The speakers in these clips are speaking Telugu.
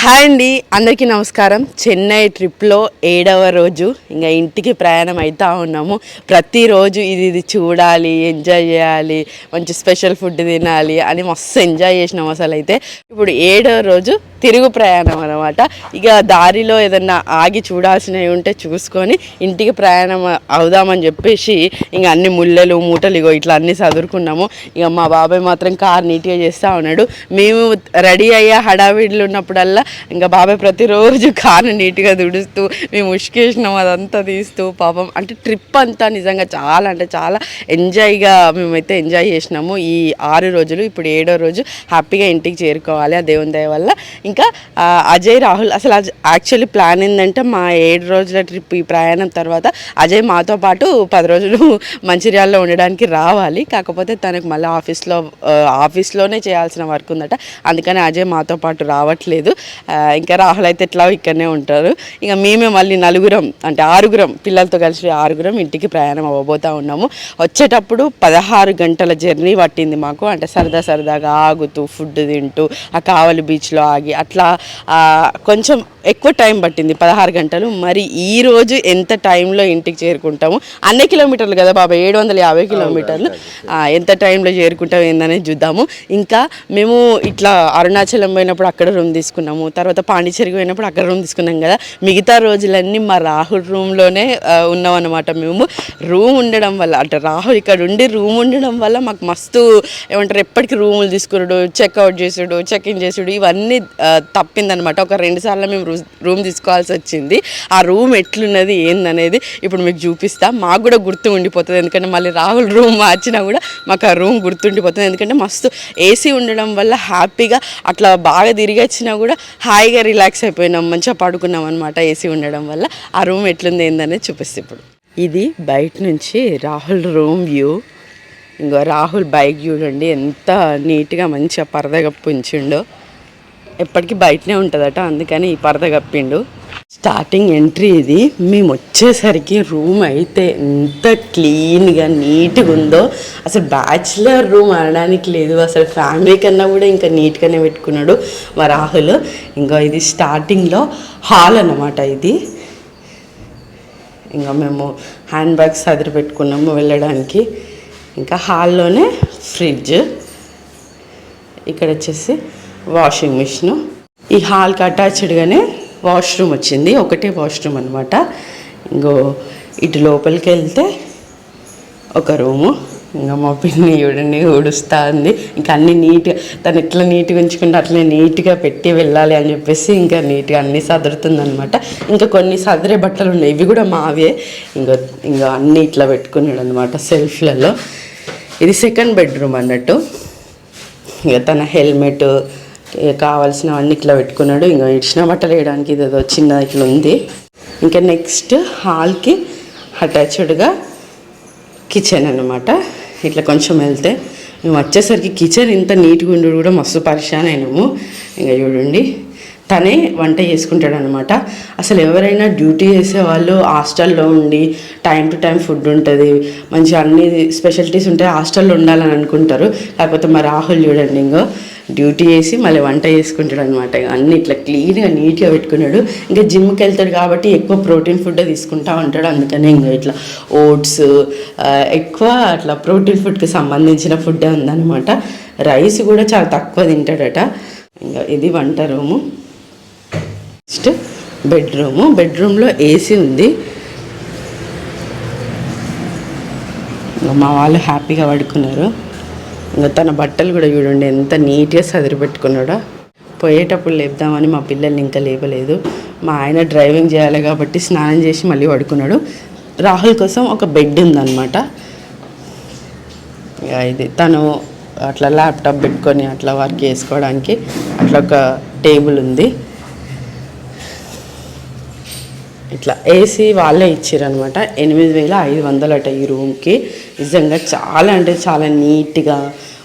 హాయ్ అండి, అందరికీ నమస్కారం. చెన్నై ట్రిప్లో 7వ రోజు ఇంకా ఇంటికి ప్రయాణం అవుతూ ఉన్నాము. ప్రతిరోజు ఇది చూడాలి, ఎంజాయ్ చేయాలి, మంచి స్పెషల్ ఫుడ్ తినాలి అని మస్తు ఎంజాయ్ చేసినాం. అసలు అయితే ఇప్పుడు 7వ రోజు తిరుగు ప్రయాణం అనమాట. ఇక దారిలో ఏదన్నా ఆగి చూడాల్సినవి ఉంటే చూసుకొని ఇంటికి ప్రయాణం అవుదామని చెప్పేసి ఇంకా అన్ని ముళ్ళలు మూటలు ఇగో ఇట్లా అన్నీ చదువుకున్నాము. ఇక మా బాబాయ్ మాత్రం కార్ నీట్గా చేస్తూ ఉన్నాడు. మేము రెడీ అయ్యా హడావిడిలో ఉన్నప్పుడల్లా ఇంకా బాబాయ్ ప్రతిరోజు కారు నీట్గా తుడుస్తూ మేము ఉష్కేసినాం అదంతా తీస్తూ పాపం. అంటే ట్రిప్ అంతా నిజంగా చాలా అంటే చాలా ఎంజాయ్గా మేమైతే ఎంజాయ్ చేసినాము ఈ 6 రోజులు. ఇప్పుడు 7వ రోజు హ్యాపీగా ఇంటికి చేరుకోవాలి ఆ దేవుని దయ వల్ల. ఇంకా అజయ్ రాహుల్ అసలు యాక్చువల్లీ ప్లాన్ ఏంటంటే మా 7 రోజుల ట్రిప్ ఈ ప్రయాణం తర్వాత అజయ్ మాతో పాటు 10 రోజులు మంచిర్యాలలో ఉండడానికి రావాలి. కాకపోతే తనకు మళ్ళీ ఆఫీస్లోనే చేయాల్సిన వర్క్ ఉందట, అందుకని అజయ్ మాతో పాటు రావట్లేదు. ఇంకా రాహుల్ అయితే ఎట్లా ఇక్కడనే ఉంటారు. ఇక మేమే మళ్ళీ నలుగురం అంటే 6గురం పిల్లలతో కలిసి 6గురం ఇంటికి ప్రయాణం అవ్వబోతూ ఉన్నాము. వచ్చేటప్పుడు 16 గంటల జర్నీ పట్టింది మాకు. అంటే సరదాగా ఆగుతూ ఫుడ్ తింటూ ఆ కావలి బీచ్లో ఆగి అట్లా కొంచెం ఎక్కువ టైం పట్టింది, 16 గంటలు. మరి ఈరోజు ఎంత టైంలో ఇంటికి చేరుకుంటాము? అన్ని కిలోమీటర్లు కదా బాబా, 750 కిలోమీటర్లు. ఎంత టైంలో చేరుకుంటాం ఏందనేది చూద్దాము. ఇంకా మేము ఇట్లా అరుణాచలం పోయినప్పుడు అక్కడ రూమ్ తీసుకున్నాము, తర్వాత పాండిచేరికి పోయినప్పుడు అక్కడ రూమ్ తీసుకున్నాం కదా. మిగతా రోజులన్నీ మా రాహుల్ రూమ్లోనే ఉన్నాం అనమాట. మేము రూమ్ ఉండడం వల్ల అంటే రాహుల్ ఇక్కడ ఉండి రూమ్ ఉండడం వల్ల మాకు మస్తు ఏమంటారు ఎప్పటికీ రూములు తీసుకున్నాడు, చెక్అవుట్ చేసుడు, చెక్ ఇన్ చేసుడు ఇవన్నీ తప్పిందనమాట. ఒక 2 సార్లు మేము రూమ్ తీసుకోవాల్సి వచ్చింది. ఆ రూమ్ ఎట్లున్నది ఏందనేది ఇప్పుడు మీకు చూపిస్తా. మాకు కూడా గుర్తు ఉండిపోతుంది, ఎందుకంటే మళ్ళీ రాహుల్ రూమ్ మార్చినా కూడా మాకు ఆ రూమ్ గుర్తుండిపోతుంది. ఎందుకంటే మస్తు ఏసీ ఉండడం వల్ల హ్యాపీగా అట్లా బాగా తిరిగి వచ్చినా కూడా హాయిగా రిలాక్స్ అయిపోయినాం, మంచిగా పడుకున్నాం అనమాట ఏసీ ఉండడం వల్ల. ఆ రూమ్ ఎట్లుంది ఏందనేది చూపిస్తే ఇప్పుడు ఇది బయట నుంచి రాహుల్ రూమ్ వ్యూ. ఇంకో రాహుల్ బైక్ చూడండి ఎంత నీట్గా మంచిగా పరద కప్పి ఉంచిండో. ఎప్పటికీ బయటనే ఉంటుందట, అందుకని ఈ పరద కప్పిండు. స్టార్టింగ్ ఎంట్రీ ఇది. మేము వచ్చేసరికి రూమ్ అయితే ఎంత క్లీన్గా నీట్గా ఉందో, అసలు బ్యాచిలర్ రూమ్ అనడానికి లేదు. అసలు ఫ్యామిలీ కన్నా కూడా ఇంకా నీట్గానే పెట్టుకున్నాడు మా రాహుల్. ఇంకా ఇది స్టార్టింగ్లో హాల్ అన్నమాట ఇది. ఇంకా మేము హ్యాండ్ బ్యాగ్స్ సదిరి పెట్టుకున్నాము వెళ్ళడానికి. ఇంకా హాల్లోనే ఫ్రిడ్జ్, ఇక్కడ వచ్చేసి వాషింగ్ మిషను. ఈ హాల్కి అటాచ్డ్గానే వాష్రూమ్ వచ్చింది, ఒకటే వాష్రూమ్ అనమాట. ఇంకో ఇటు లోపలికి వెళ్తే ఒక రూము. ఇంకా మా పిన్ని చూడండి ఊడుస్తూ ఉంది. ఇంకా అన్నీ నీట్గా తను ఎట్లా నీట్గా ఉంచుకుంటే అట్లనే నీట్గా పెట్టి వెళ్ళాలి అని చెప్పేసి ఇంకా నీట్గా అన్నీ సదురుతుంది అనమాట. ఇంకా కొన్ని సదిరే బట్టలు ఉన్నాయి, ఇవి కూడా మావే. ఇంకా అన్నీ ఇట్లా పెట్టుకున్నాడు అనమాట సెల్ఫ్లలో. ఇది సెకండ్ బెడ్రూమ్ అన్నట్టు. ఇక తన హెల్మెట్ కావాల్సినవన్నీ ఇట్లా పెట్టుకున్నాడు. ఇంకా ఇచ్చిన బట్టలు వేయడానికి ఇది ఏదో చిన్న ఇట్లా ఉంది. ఇంకా నెక్స్ట్ హాల్కి అటాచ్డ్గా కిచెన్ అనమాట. ఇట్లా కొంచెం వెళ్తే మేము వచ్చేసరికి కిచెన్ ఇంత నీట్గా ఉండి కూడా మస్తు పరిశాన్ అయినాము. ఇంకా చూడండి తనే వంట చేసుకుంటాడు అనమాట. అసలు ఎవరైనా డ్యూటీ చేసే వాళ్ళు హాస్టల్లో ఉండి టైం టు టైం ఫుడ్ ఉంటుంది, మంచిగా అన్ని స్పెషాలిటీస్ ఉంటాయి, హాస్టల్లో ఉండాలని అనుకుంటారు. కాకపోతే మా రాహుల్ చూడండి ఇంకో డ్యూటీ చేసి మళ్ళీ వంట చేసుకుంటాడు అనమాట. అన్నీ ఇట్లా క్లీన్గా నీట్గా పెట్టుకున్నాడు. ఇంకా జిమ్కి వెళ్తాడు కాబట్టి ఎక్కువ ప్రోటీన్ ఫుడ్ తీసుకుంటూ ఉంటాడు, అందుకనే ఇంకా ఇట్లా ఓట్స్ ఎక్కువ అట్లా ప్రోటీన్ ఫుడ్కి సంబంధించిన ఫుడ్డే ఉందన్నమాట. రైస్ కూడా చాలా తక్కువ తింటాడట. ఇంకా ఇది వంట రూము. నెక్స్ట్ బెడ్రూమ్లో ఏసీ ఉంది. మా వాళ్ళు హ్యాపీగా పడుకున్నారు. ఇంకా తన బట్టలు కూడా చూడండి ఎంత నీట్గా సదిరి పెట్టుకున్నాడో. పోయేటప్పుడు లేపుదామని మా పిల్లల్ని ఇంకా లేపలేదు. మా ఆయన డ్రైవింగ్ చేయాలి కాబట్టి స్నానం చేసి మళ్ళీ పడుకున్నాడు. రాహుల్ కోసం ఒక బెడ్ ఉందన్నమాట. ఇది తను అట్లా ల్యాప్టాప్ పెట్టుకొని అట్లా వర్క్ చేసుకోవడానికి అట్లా ఒక టేబుల్ ఉంది. ఇట్లా ఏసీ వాళ్ళే ఇచ్చారనమాట. 8,500 అట ఈ రూమ్కి. నిజంగా చాలా అంటే చాలా నీట్గా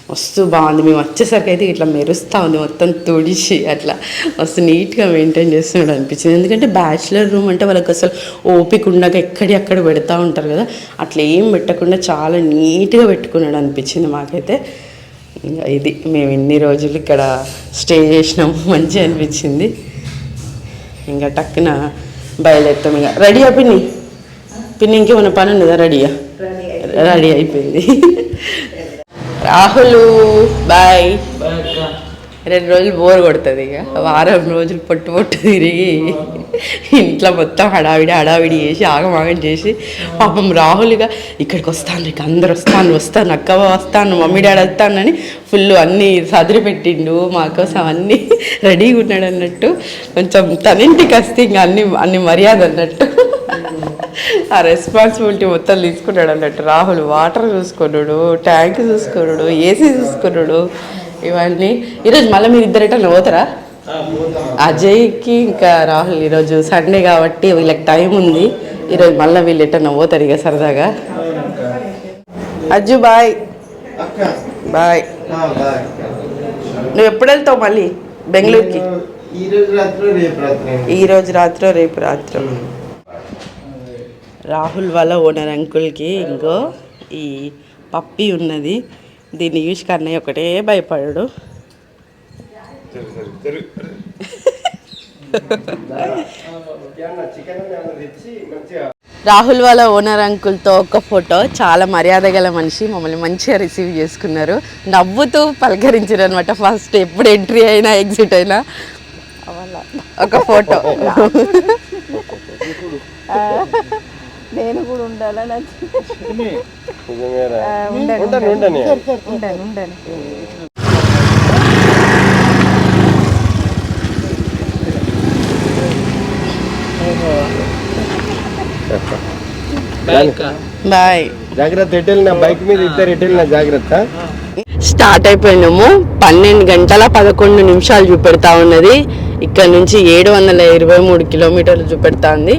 మస్తు బాగుంది. మేము వచ్చేసరికి అయితే ఇట్లా మెరుస్తూ ఉంది, మొత్తం తుడిచి అట్లా మస్తు నీట్గా మెయింటైన్ చేస్తున్నాడు అనిపించింది. ఎందుకంటే బ్యాచిలర్ రూమ్ అంటే వాళ్ళకి అసలు ఓపిక ఉండగా ఎక్కడెక్కడ పెడతా ఉంటారు కదా, అట్లా ఏం పెట్టకుండా చాలా నీట్గా పెట్టుకున్నాడు అనిపించింది మాకైతే. ఇంకా ఇది మేము ఇన్ని రోజులు ఇక్కడ స్టే చేసినాము, మంచిగా అనిపించింది. ఇంకా టక్కున బయలుదేరుతాం. ఇక రెడీయా పిన్ని? పిన్ని ఇంకేమైనా పని ఉన్నదా? రెడీయా? రెడీ అయిపోయింది. రాహుల్ బాయ్. 2 రోజులు బోర్ కొడుతుంది. ఇక వారం రోజులు పొట్టు తిరిగి ఇంట్లో మొత్తం హడావిడి చేసి ఆగమాగం చేసి పాపం రాహుల్గా ఇక్కడికి వస్తాను, ఇక అందరు వస్తాను అక్క వస్తాను, మమ్మీ డాడీ వస్తానని ఫుల్ అన్నీ సదిరి పెట్టిండు మా కోసం, అన్నీ రెడీగా ఉన్నాడు అన్నట్టు. కొంచెం తనింటికి వస్తే ఇంకా అన్ని మర్యాద అన్నట్టు ఆ రెస్పాన్సిబిలిటీ మొత్తం తీసుకున్నాడు అన్నట్టు. రాహుల్ వాటర్ చూసుకున్నాడు, ట్యాంక్ చూసుకున్నాడు, ఏసీ చూసుకున్నాడు, ఇవన్నీ. ఈరోజు మళ్ళీ మీరు ఇద్దరేట పోతారా? అజయ్కి ఇంకా రాహుల్ ఈరోజు సండే కాబట్టి వీళ్ళకి టైం ఉంది. ఈరోజు మళ్ళీ వీళ్ళు ఎట్టన్నా పోతారు ఇక సరదాగా. అజ్జు బాయ్. బాయ్. నువ్వు ఎప్పుడు వెళ్తావు మళ్ళీ బెంగళూరుకి? ఈరోజు రాత్రి రేపు రాత్రి. రాహుల్ వాళ్ళ ఓనర్ అంకుల్కి ఇంకో ఈ పప్పి ఉన్నది. దీన్ని చూసి కన్నయ్య ఒకటే భయపడాడు. రాహుల్ వాళ్ళ ఓనర్ అంకుల్తో ఒక ఫోటో. చాలా మర్యాద గల మనిషి, మమ్మల్ని మంచిగా రిసీవ్ చేసుకున్నారు, నవ్వుతూ పలకరించారు అనమాట. ఫస్ట్ ఎప్పుడు ఎంట్రీ అయినా ఎగ్జిట్ అయినా ఒక ఫోటో. నేను కూడా ఉండాలని బాయ్. జాగ్రత్త ఎటెళ్ళినా బైక్ మీద ఇద్దరు ఎటెళ్ళినా జాగ్రత్త. స్టార్ట్ అయిపోయినాము. 12 గంటల 11 నిమిషాలు చూపెడతా ఉన్నది. ఇక్కడ నుంచి 723 కిలోమీటర్లు చూపెడతా ఉంది.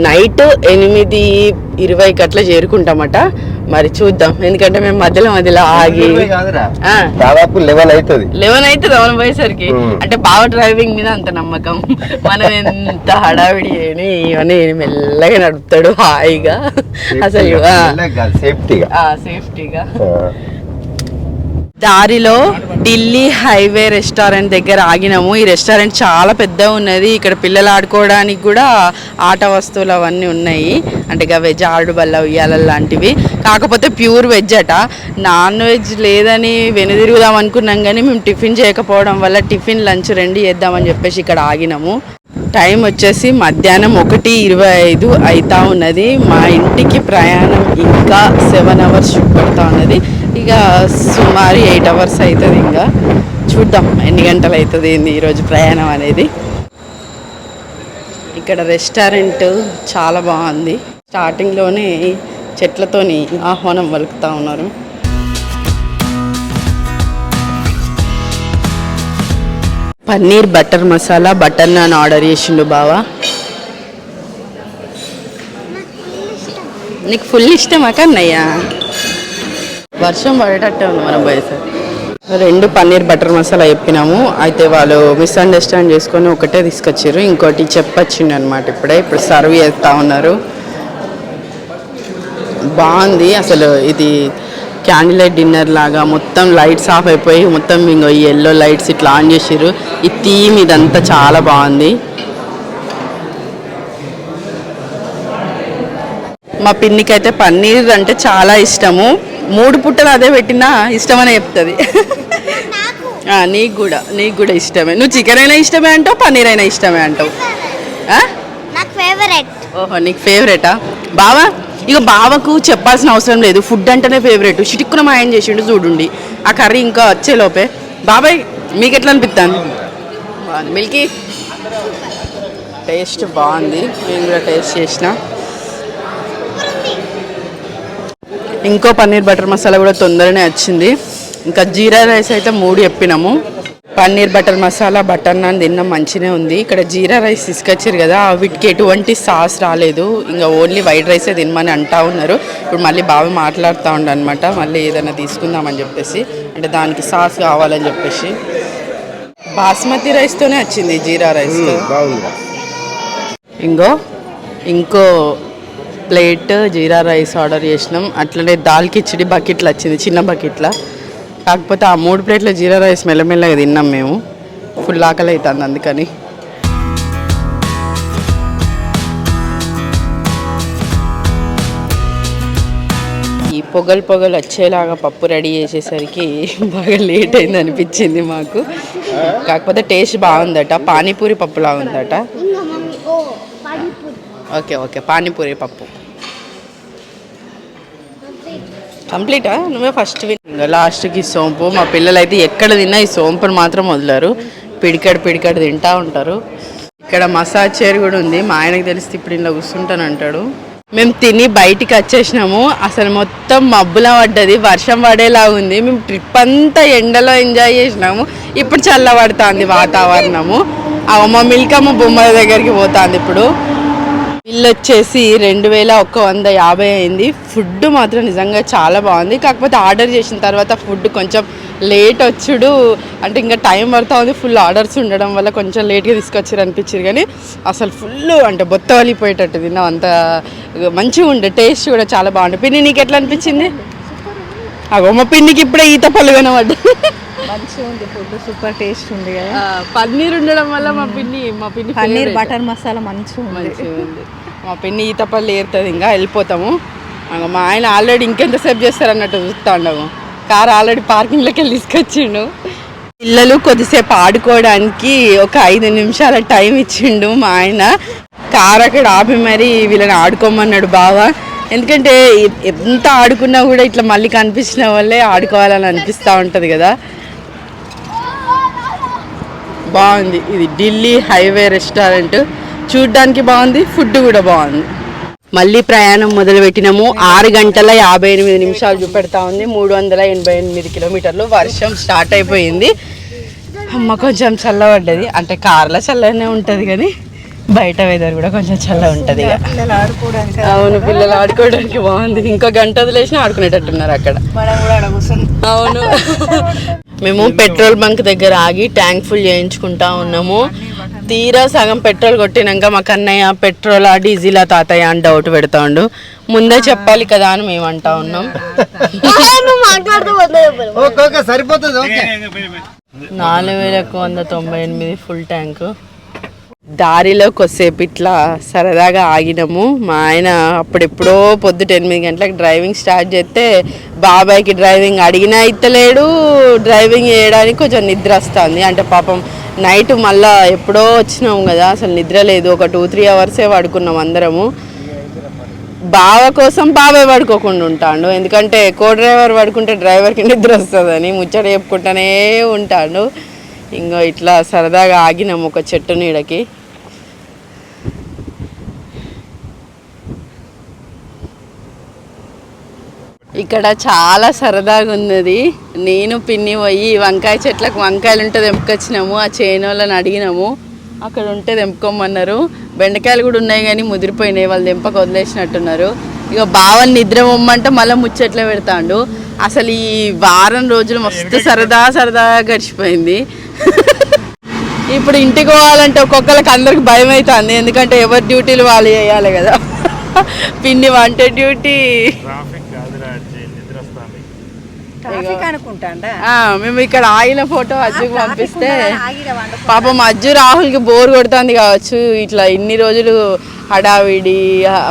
నైట్ 8:20 అట్లా చేరుకుంటామట. మరి చూద్దాం, ఎందుకంటే మేము మధ్యలో ఆగి దాదాపు 11 అవుతుంది మనం పోయేసరికి. అంటే బావ డ్రైవింగ్ మీద అంత నమ్మకం, మనం ఎంత హడావిడి అని ఇవన్నీ మెల్లగా నడుపుతాడు హాయిగా, అసలు సేఫ్టీగా. దారిలో ఢిల్లీ హైవే రెస్టారెంట్ దగ్గర ఆగినాము. ఈ రెస్టారెంట్ చాలా పెద్దగా ఉన్నది. ఇక్కడ పిల్లలు ఆడుకోవడానికి కూడా ఆట వస్తువులు అవన్నీ ఉన్నాయి. అంటే ఇక వెజ్ ఆడు బల్ల ఉయ్యాల లాంటివి, కాకపోతే ప్యూర్ వెజ్ అట. నాన్ వెజ్ లేదని వెనుదిరుగుదాం అనుకున్నాం, కానీ మేము టిఫిన్ చేయకపోవడం వల్ల టిఫిన్ లంచ్ 2 చేద్దామని చెప్పేసి ఇక్కడ ఆగినాము. టైం వచ్చేసి మధ్యాహ్నం 1:25 అవుతా ఉన్నది. మా ఇంటికి ప్రయాణం ఇంకా 7 అవర్స్ చూపెడతా ఉన్నది. ఇక సుమారు 8 అవర్స్ అవుతుంది. ఇంకా చూద్దాం ఎన్ని గంటలు అవుతుంది ఈరోజు ప్రయాణం అనేది. ఇక్కడ రెస్టారెంట్ చాలా బాగుంది. స్టార్టింగ్లోనే చెట్లతోని ఆహ్వానం పలుకుతూ ఉన్నారు. Paneer butter masala, butter non order చేసిండు బావా. నీకు ఫుల్ ఇష్టమా కన్నయ్య? వర్షం పడేటట్టే ఉంది మనం పోయేసరి. 2 పన్నీర్ బటర్ మసాలా చెప్పినాము. అయితే వాళ్ళు మిస్అండర్స్టాండ్ చేసుకొని ఒకటే తీసుకొచ్చారు, ఇంకోటి చెప్పొచ్చిండు అనమాట. ఇప్పుడు సర్వ్ చేస్తూ ఉన్నారు. బాగుంది అసలు. ఇది క్యాండిల్ లైట్ డిన్నర్ లాగా మొత్తం లైట్స్ ఆఫ్ అయిపోయి మొత్తం ఇంకో ఈ ఎల్లో లైట్స్ ఇట్లా ఆన్ చేసిర్రు. ఈ థీమ్ ఇదంతా చాలా బాగుంది. మా పిన్నికి అయితే పన్నీర్ అంటే చాలా ఇష్టము. 3 పుట్టలు అదే పెట్టినా ఇష్టమనే చెప్తుంది. నీకు కూడా ఇష్టమే. నువ్వు చికెన్ అయినా ఇష్టమే అంటావు, పన్నీర్ అయినా ఇష్టమే అంటావు. ఓహో, నీకు ఫేవరెటా? బావా ఇక బావకు చెప్పాల్సిన అవసరం లేదు, ఫుడ్ అంటేనే ఫేవరెట్. చిటిక్కున మాయం చేసిండు చూడండి. ఆ కర్రీ ఇంకా వచ్చేలోపే. బాబాయ్ మీకు ఎట్లా అనిపిస్తాను? మిల్కీ టేస్ట్ బాగుంది, నేను కూడా టేస్ట్ చేసిన. ఇంకో పన్నీర్ బటర్ మసాలా కూడా తొందరనే వచ్చింది. ఇంకా జీరా రైస్ అయితే 3 చెప్పినాము. Paneer butter masala, butter non తిన్నాం, మంచిగా ఉంది. ఇక్కడ జీరా రైస్ తీసుకొచ్చారు కదా, వీటికి ఎటువంటి సాస్ రాలేదు. ఇంకా ఓన్లీ వైట్ రైసే తినమని అంటా ఉన్నారు. ఇప్పుడు మళ్ళీ బాగా మాట్లాడుతూ ఉండ అనమాట, మళ్ళీ ఏదైనా తీసుకుందామని చెప్పేసి, అంటే దానికి సాస్ కావాలని చెప్పేసి. బాస్మతి రైస్తోనే వచ్చింది జీరా రైస్. ఇంకో ప్లేట్ జీరా రైస్ ఆర్డర్ చేసినాం. అట్లనే దాల్ కిచిడి బకెట్లు వచ్చింది, చిన్న బకెట్ల. కాకపోతే ఆ 3 ప్లేట్ల జీరా రైస్ మెల్లమెల్లగా తిన్నాం మేము. ఫుల్ ఆకలి అవుతుంది అందుకని. పొగలు పొగలు వచ్చేలాగా పప్పు రెడీ చేసేసరికి బాగా లేట్ అయింది అనిపించింది మాకు. కాకపోతే టేస్ట్ బాగుందట, పానీపూరి పప్పులా ఉందట. ఓకే ఓకే, పానీపూరి పప్పు కంప్లీటా? నువ్వే ఫస్ట్ ఇంకా లాస్ట్కి సోంపు. మా పిల్లలు అయితే ఎక్కడ తిన్నా ఈ సోంపుని మాత్రం వదలరు, పిడికడు తింటూ ఉంటారు. ఇక్కడ మసాజ్ చైర్ కూడా ఉంది. మా ఆయనకు తెలిస్తే ఇప్పుడు ఇలా కూర్చుంటానంటాడు. మేము తిని బయటికి వచ్చేసినాము. అసలు మొత్తం మబ్బులా పడ్డది, వర్షం పడేలా ఉంది. మేము ట్రిప్ అంతా ఎండలో ఎంజాయ్ చేసినాము. ఇప్పుడు చల్లబడుతుంది వాతావరణము. మా మిల్కమ్మ బొమ్మల దగ్గరికి పోతుంది ఇప్పుడు. బిల్ వచ్చేసి 2150 అయింది. ఫుడ్ మాత్రం నిజంగా చాలా బాగుంది. కాకపోతే ఆర్డర్ చేసిన తర్వాత ఫుడ్ కొంచెం లేట్ వచ్చుడు, అంటే ఇంకా టైం పడుతూ ఉంది. ఫుల్ ఆర్డర్స్ ఉండడం వల్ల కొంచెం లేట్గా తీసుకొచ్చారు అనిపించారు. కానీ అసలు ఫుల్ అంటే బొత్త వలిపోయేటట్టు తిన్నాం. అంత మంచిగా ఉండే, టేస్ట్ కూడా చాలా బాగుండే. పిన్ని నీకు ఎట్లా అనిపించింది? అగో మా పిన్నికి ఇప్పుడే ఈత పళ్ళు కనబడ్డా. మంచిగా ఉంది ఫుడ్, సూపర్ టేస్ట్ ఉంది కదా. పన్నీర్ ఉండడం వల్ల మా పిన్ని పన్నీర్ బటర్ మసాలా మంచిగా ఉంది. మా పిన్ని ఈత పళ్ళు ఏరుతుంది. ఇంకా వెళ్ళిపోతాము. మా ఆయన ఆల్రెడీ ఇంకెంతసేపు చేస్తారు అన్నట్టు చూస్తూ ఉండము. కార్ ఆల్రెడీ పార్కింగ్లోకి వెళ్ళి తీసుకొచ్చిండు. పిల్లలు కొద్దిసేపు ఆడుకోవడానికి ఒక 5 నిమిషాల టైం ఇచ్చిండు మా ఆయన. కార్ అక్కడ ఆపి మరి వీళ్ళని ఆడుకోమన్నాడు బావ. ఎందుకంటే ఎంత ఆడుకున్నా కూడా ఇట్లా మళ్ళీ కనిపించిన వాళ్ళే ఆడుకోవాలని అనిపిస్తూ ఉంటుంది కదా. బాగుంది. ఇది ఢిల్లీ హైవే రెస్టారెంట్, చూడ్డానికి బాగుంది, ఫుడ్ కూడా బాగుంది. మళ్ళీ ప్రయాణం మొదలుపెట్టినాము. 6 గంటల 58 నిమిషాలు చూపెడతా ఉంది. 388 కిలోమీటర్లు. వర్షం స్టార్ట్ అయిపోయింది. అమ్మ కొంచెం చల్లబడ్డది. అంటే కార్లో చల్లగానే ఉంటుంది కానీ బయట వెదర్ కూడా కొంచెం చల్లగా ఉంటుంది. అవును, పిల్లలు ఆడుకోవడానికి బాగుంది. ఇంకో గంట వదిలేసినా ఆడుకునేటట్టున్నారు అక్కడ. అవును. మేము పెట్రోల్ బంక్ దగ్గర ఆగి ట్యాంక్ ఫుల్ చేయించుకుంటా ఉన్నాము. తీరా సగం పెట్రోల్ కొట్టినాక మా కన్నయ్య పెట్రోలా డీజిలా తాతయ్య అని డౌట్ పెడతాండు. ముందే చెప్పాలి కదా అని మేము అంటా ఉన్నాం. సరిపోతుంది. 4198 ఫుల్ ట్యాంకు. దారిలో కొద్దిసేపు ఇట్లా సరదాగా ఆగినాము. మా ఆయన అప్పుడెప్పుడో పొద్దుట 8 గంటలకు డ్రైవింగ్ స్టార్ట్ చేస్తే బాబాయ్కి డ్రైవింగ్ అడిగినా ఇత్తలేడు. డ్రైవింగ్ చేయడానికి కొంచెం నిద్ర వస్తుంది. అంటే పాపం నైట్ మళ్ళీ ఎప్పుడో వచ్చినాము కదా, అసలు నిద్ర లేదు. ఒక 2-3 అవర్సే పడుకున్నాం అందరము. బావ కోసం బాబాయ్ పడుకోకుండా ఉంటాడు. ఎందుకంటే కో డ్రైవర్ పడుకుంటే డ్రైవర్కి నిద్ర వస్తుందని ముచ్చట చెప్పుకుంటూనే ఉంటాడు. ఇంకో ఇట్లా సరదాగా ఆగినాము ఒక చెట్టు నీడకి. ఇక్కడ చాలా సరదాగా ఉన్నది. నేను పిన్ని పోయి వంకాయ చెట్లకు వంకాయలు ఉంటే తెంపుకొచ్చినాము. ఆ చేనోళ్ళని అడిగినాము, అక్కడ ఉంటే తెంపుకోమన్నారు. బెండకాయలు కూడా ఉన్నాయి కానీ ముదిరిపోయినాయి, వాళ్ళు తెంపక వదిలేసినట్టున్నారు. ఇక బావని నిద్ర పొమ్మంటే మళ్ళీ ముచ్చట్లే పెడతాడు. అసలు ఈ వారం రోజులు మస్తు సరదాగా గడిచిపోయింది. ఇప్పుడు ఇంటికి పోవాలంటే ఒక్కొక్కరికి అందరికి భయం అవుతుంది. ఎందుకంటే ఎవరి డ్యూటీలు వాళ్ళు చేయాలి కదా. పిన్ని వంట డ్యూటీ, మేము ఇక్కడ ఆగిన ఫోటో అజ్జుకి పంపిస్తే పాపం అజ్జు రాహుల్కి బోర్ కొడుతుంది కావచ్చు. ఇట్లా ఇన్ని రోజులు హడావిడి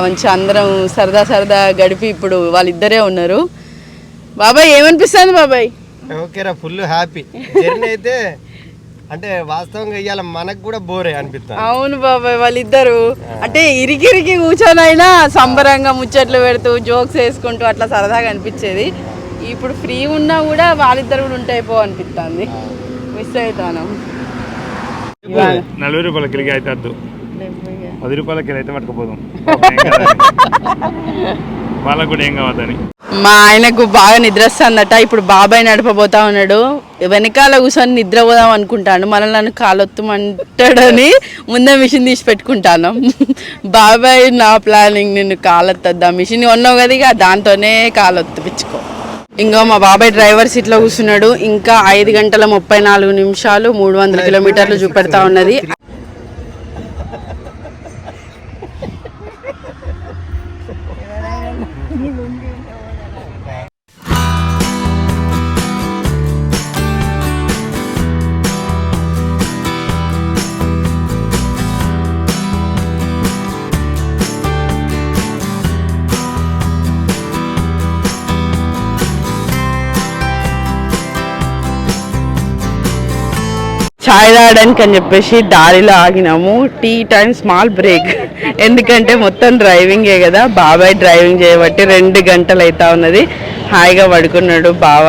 మంచి అందరం సరదా గడిపి ఇప్పుడు వాళ్ళిద్దరే ఉన్నారు. బాబాయ్ ఏమనిపిస్తుంది బాబాయ్? ఓకేరా, ఫుల్ హ్యాపీ జర్నీ అయితే. అంటే వాస్తవంగా ఇవాళ మనకు కూడా బోరే అనిపిస్తుంది. అవును బాబాయ్, వాళ్ళిద్దరు అంటే ఇరికి కూర్చొనైనా సంబరంగా ముచ్చట్లు పెడుతూ జోక్స్ వేసుకుంటూ అట్లా సరదాగా అనిపించేది. ఇప్పుడు ఫ్రీ ఉన్నా కూడా వాళ్ళిద్దరు కూడా ఉంటే అయిపో అనిపిస్తుంది. మిస్ అవుతాను. 40 రూపాయల కిలికి అయితే వద్దు, 10 రూపాయల కిలో అయితే పట్టుకుపోదాం. వాళ్ళకు కూడా ఏం కావద్దని. మా ఆయనకు బాగా నిద్ర వస్తుందట. ఇప్పుడు బాబాయ్ నడపబోతా ఉన్నాడు. వెనకాల కూర్చొని నిద్ర పోదాం అనుకుంటాను. మళ్ళీ నన్ను కాలొత్తమంటాడని ముందే మిషన్ తీసి పెట్టుకుంటాను. బాబాయ్ నా ప్లానింగ్, నిన్ను కాలొత్తద్దా మిషన్ ఉన్నావు కదా, ఇక దాంతోనే కాలొత్తిపించుకో. ఇంకో మా బాబాయ్ డ్రైవర్ సీట్లో కూర్చున్నాడు. ఇంకా 5 గంటల 34 నిమిషాలు 300 కిలోమీటర్లు చూపెడతా ఉన్నది. చాయ్ తాగడానికి అని చెప్పేసి దారిలో ఆగినాము. టీ టైం స్మాల్ బ్రేక్, ఎందుకంటే మొత్తం డ్రైవింగే కదా, బాబాయ్ డ్రైవింగ్ చేయబట్టి 2 గంటలు అవుతా ఉన్నది. హాయిగా పడుకున్నాడు బావ.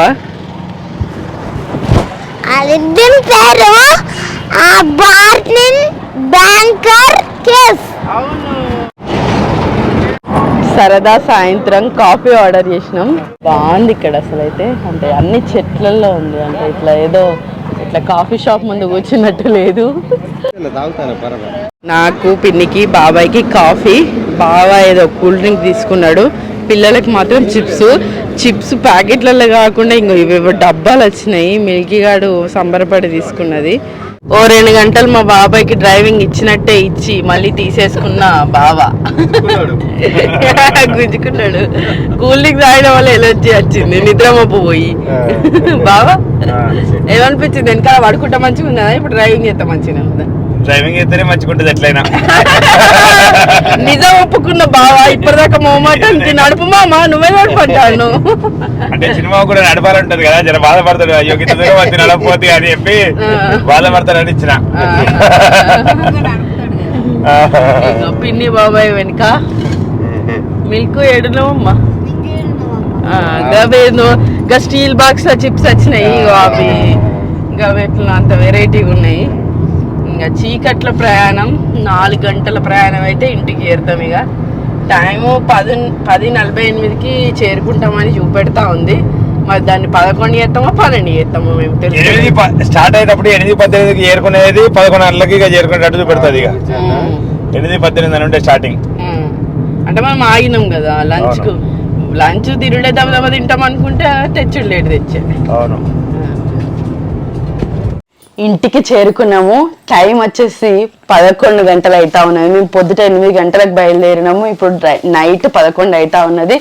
దీని పేరు బార్నిన్ బ్యాంకర్ కేఫ్. సరదా సాయంత్రం కాఫీ ఆర్డర్ చేసినాం. బాగుంది ఇక్కడ అసలు అయితే, అంటే అన్ని చెట్లల్లో ఉంది, అంటే ఇట్లా ఏదో ఇట్లా కాఫీ షాప్ ముందు కూర్చున్నట్టు లేదు. నాకు పిన్నికి బాబాయ్కి కాఫీ, బాబా ఏదో కూల్ డ్రింక్ తీసుకున్నాడు. పిల్లలకి మాత్రం చిప్స్ ప్యాకెట్లలో కాకుండా ఇంకో ఇవి డబ్బాలు వచ్చినాయి. మిల్కీ గాడు సంబరపడి తీసుకున్నది. ఓ 2 గంటలు మా బాబాయ్కి డ్రైవింగ్ ఇచ్చినట్టే ఇచ్చి మళ్ళీ తీసేసుకున్న బాబా గుంజుకున్నాడు. కూల్ డ్రింక్ తాగడం వల్ల ఎలర్జీ వచ్చింది, నిద్రమప్పు పోయి. బాబా ఏమనిపించింది? వెనకాల పడుకుంటా మంచిగా ఉందా, ఇప్పుడు డ్రైవింగ్ చేస్తా మంచిగా ఉందా? డ్రైవింగ్ అయితేనే మంచిగా ఉంటుంది ఎట్లయినా. నిజం ఒప్పుకున్న బావా, ఇప్పటిదాకా మోమాట నడుపు మామ, నువ్వే నడుపుంటాను. అంటే సినిమా కూడా నడపాలంటది కదా, జర బాధపడతాడు, అయ్యో గిట్ల దూరం వచ్చి నడపపోతే అని చెప్పి బాధపడతాడని ఇచ్చిన. పిన్ని బాబాయ్ వెనుక మిల్క్ ఎడునమ్మా, ఇంకా స్టీల్ బాక్స్ చిప్స్ వచ్చినాయి అవి, ఇంకా వీటిలో అంత వెరైటీగా ఉన్నాయి. ఇంకా చీకట్ల ప్రయాణం, 4 గంటల ప్రయాణం అయితే ఇంటికి చేరుతాం. ఇక టైము 10:48కి చేరుకుంటామని చూపెడతా ఉంది. మరి దాన్ని 11 చేస్తామో 12 చేస్తామో మేము తెలుసు. స్టార్ట్ అయ్యేటప్పుడు 8:18కి చేరుకునేది, 11 గంటలకి ఇక చేరుకునేటట్టు చూపెడుతుంది. ఇక 8:18 అని ఉంటే స్టార్టింగ్. అంటే మనం ఆగినాం కదా లంచ్ తిరుడే దెబ్బ తింటాం అనుకుంటే తెచ్చుడు లేట్ తెచ్చే. అవును. ఇంటికి చేరుకున్నాము. టైం వచ్చేసి 11 గంటలు అవుతా ఉన్నది. మేము పొద్దుట 8 గంటలకు బయలుదేరినాము. ఇప్పుడు నైట్ 11 అవుతా ఉన్నది.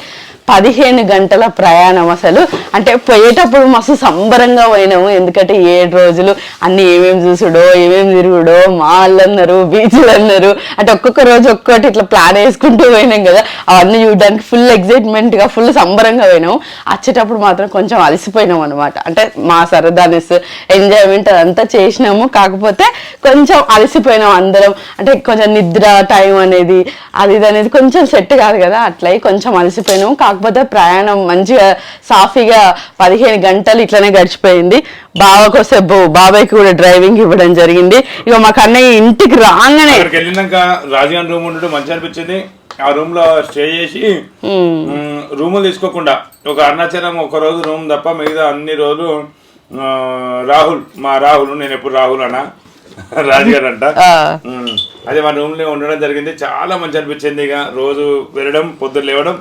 15 గంటల ప్రయాణం. అసలు అంటే పోయేటప్పుడు మస్తు సంబరంగా పోయినాము, ఎందుకంటే 7 రోజులు అన్ని ఏమేమి చూసుడో, ఏమేమి తిరుగుడో, మాల్ అన్నారు, బీచ్లు అన్నారు, అంటే ఒక్కొక్క రోజు ఒక్కొక్కటి ఇట్లా ప్లాన్ వేసుకుంటూ పోయినాం కదా. అవన్నీ చూడడానికి ఫుల్ ఎగ్జైట్మెంట్ గా ఫుల్ సంబరంగా పోయినాము. వచ్చేటప్పుడు మాత్రం కొంచెం అలసిపోయినాం అనమాట. అంటే మా సరదానెస్ ఎంజాయ్మెంట్ అదంతా చేసినాము, కాకపోతే కొంచెం అలసిపోయినాం అందరం. అంటే కొంచెం నిద్ర టైం అనేది అది అనేది కొంచెం సెట్ కాదు కదా, అట్లా కొంచెం అలసిపోయినాము. కాకపోతే ప్రయాణం మంచిగా సాఫీగా 15 గంటలు ఇట్లనే గడిచిపోయింది. బాబాయ్కి కూడా డ్రైవింగ్ ఇవ్వడం జరిగింది. ఇక మా కన్నయ్య ఇంటికి రాగానే వెళ్ళినాక రాజుగారి రూమ్ ఉండడం మంచి అనిపించింది. ఆ రూమ్ లో స్టే చేసి రూములు తీసుకోకుండా ఒక అరుణాచలం ఒక రోజు రూమ్ తప్ప మిగతా అన్ని రోజులు రాహుల్ నేను ఎప్పుడు రాహుల్ అన్నా రాజుగారు అంట, అదే మన రూమ్ లో ఉండడం జరిగింది. చాలా మంచి అనిపించింది. ఇక రోజు వెళ్ళడం, పొద్దున్న లేవడం,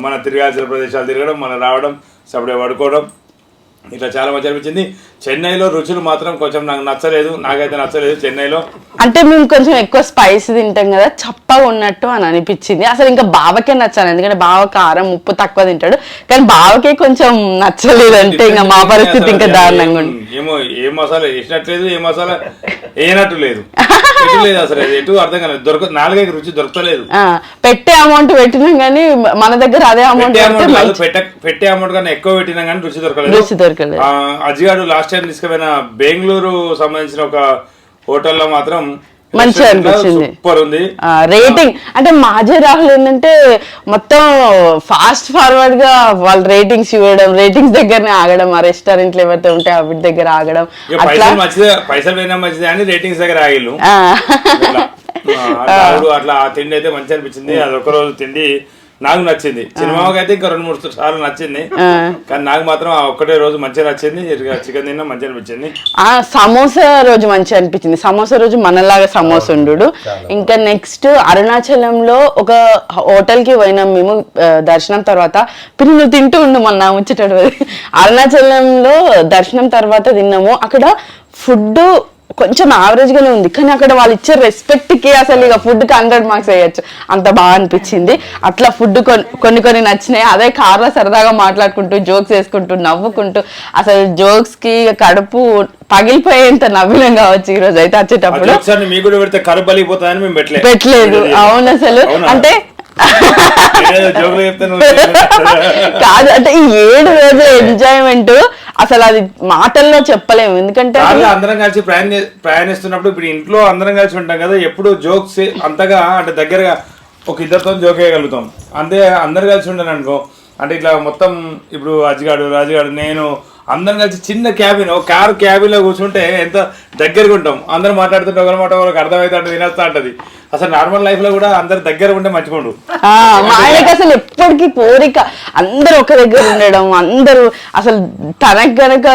మన తిరగాల్సిన ప్రదేశాలు తిరగడం, మనం రావడం, సపడే పడుకోవడం, ఇట్లా చాలా మంచి అనిపించింది. చెన్నైలో రుచులు మాత్రం కొంచెం నాకు నచ్చలేదు, నాకైతే నచ్చలేదు చెన్నైలో. అంటే మేము కొంచెం ఎక్కువ స్పైసీ తింటాం కదా, చప్పగా ఉన్నట్టు అని అనిపించింది. అసలు ఇంకా బావకే నచ్చాలి, ఎందుకంటే బావ కారం ఉప్పు తక్కువ తింటాడు, కానీ బావకే కొంచెం నచ్చలేదు. అంటే ఇంకా మా పరిస్థితి ఇంకా దారుణంగా ఉంది. ఏమో ఏ మసాలా వేసినట్లేదు, ఏ మసాలా వేయనట్టు లేదు, లేదు అసలు ఎటు అర్థం కాలేదు. 4 రుచి దొరకలేదు. పెట్టే అమౌంట్ పెట్టినాం కానీ మన దగ్గర అదే అమౌంట్ పెట్టే అమౌంట్ కన్నా ఎక్కువ పెట్టినా కానీ రుచి దొరకలేదు. అజిగాడు లాస్ట్ టైం తీసుకుపోయిన బెంగళూరు సంబంధించిన ఒక హోటల్లో మాత్రం మంచిగా అనిపించింది, సూపర్ ఉంది. రేటింగ్ అంటే మాజీ రాహుల్ ఏంటంటే మొత్తం ఫాస్ట్ ఫార్వర్డ్ గా వాళ్ళు రేటింగ్స్ ఇవ్వడం, రేటింగ్స్ దగ్గరనే ఆగడం, ఆ రెస్టారెంట్లు ఎవరైతే ఉంటే వీటి దగ్గర ఆగడం, పైసలు పోయినా మంచిదే అని రేటింగ్స్ దగ్గర ఆగిళ్ళు. అట్లా ఆ తిండి అయితే మంచి అనిపించింది. అది ఒక రోజు తిండి నాకు నచ్చింది. సినిమాకి అయితే ఇంకా 2-3 సార్లు నచ్చింది, కానీ నాకు మాత్రం ఆ ఒక్కటే రోజు మంచిగా నచ్చింది. చికెన్ తిన్నా మంచిగా అనిపించింది. సమోసా రోజు మంచిగా అనిపించింది. సమోసా రోజు మనలాగా సమోసా ఉండు. ఇంకా నెక్స్ట్ అరుణాచలంలో ఒక హోటల్ కి పోయినాం మేము దర్శనం తర్వాత. పిల్లలు తింటూ ఉండు మొన్న ముచ్చటడు. అరుణాచలంలో దర్శనం తర్వాత తిన్నాము. అక్కడ ఫుడ్ కొంచెం యావరేజ్ గానే ఉంది, కానీ అక్కడ వాళ్ళు ఇచ్చే రెస్పెక్ట్ కి అసలు ఇక ఫుడ్ కి 100 మార్క్స్ వేయచ్చు, అంత బాగా అనిపించింది. అట్లా ఫుడ్ కొన్ని నచ్చినాయి. అదే కార్లో సరదాగా మాట్లాడుకుంటూ జోక్స్ వేసుకుంటూ నవ్వుకుంటూ అసలు జోక్స్ కి కడుపు పగిలిపోయేంత నవ్విలం కావచ్చు ఈ రోజు అయితే. వచ్చేటప్పుడు పెట్టలేదు. అవును అసలు అంటే జోకులు చెప్తాను. కాదు అంటే ఈ 7 రోజుల ఎంజాయ్మెంట్ అసలు అది మాటల్లో చెప్పలేము. ఎందుకంటే అందరం కలిసి ప్రయాణిస్తున్నప్పుడు ఇప్పుడు ఇంట్లో అందరం కలిసి ఉంటాం కదా, ఎప్పుడు జోక్స్ అంతగా అంటే దగ్గరగా ఒక ఇద్దరితో జోక్ వేయగలుగుతాం. అంతే అందరు కలిసి ఉంటాను అనుకో, అంటే ఇట్లా మొత్తం ఇప్పుడు అజ్జిగాడు రాజుగాడు నేను అందరం కలిసి చిన్న క్యాబిన్, ఒక కారు క్యాబిన్లో కూర్చుంటే ఎంత దగ్గరగా ఉంటాం. అందరూ మాట్లాడుతుంటే ఒకరి మాట ఒకరికి అర్థమవుతుంటుంది, వినేస్తా ఉంటుంది. అసలు నార్మల్ లైఫ్ లో కూడా అందరు దగ్గర ఉంటే మంచిగుండు. మా ఆయనకి అసలు ఎప్పటికీ కోరిక అందరు ఒక దగ్గర ఉండడం, అందరూ అసలు తనకు గనక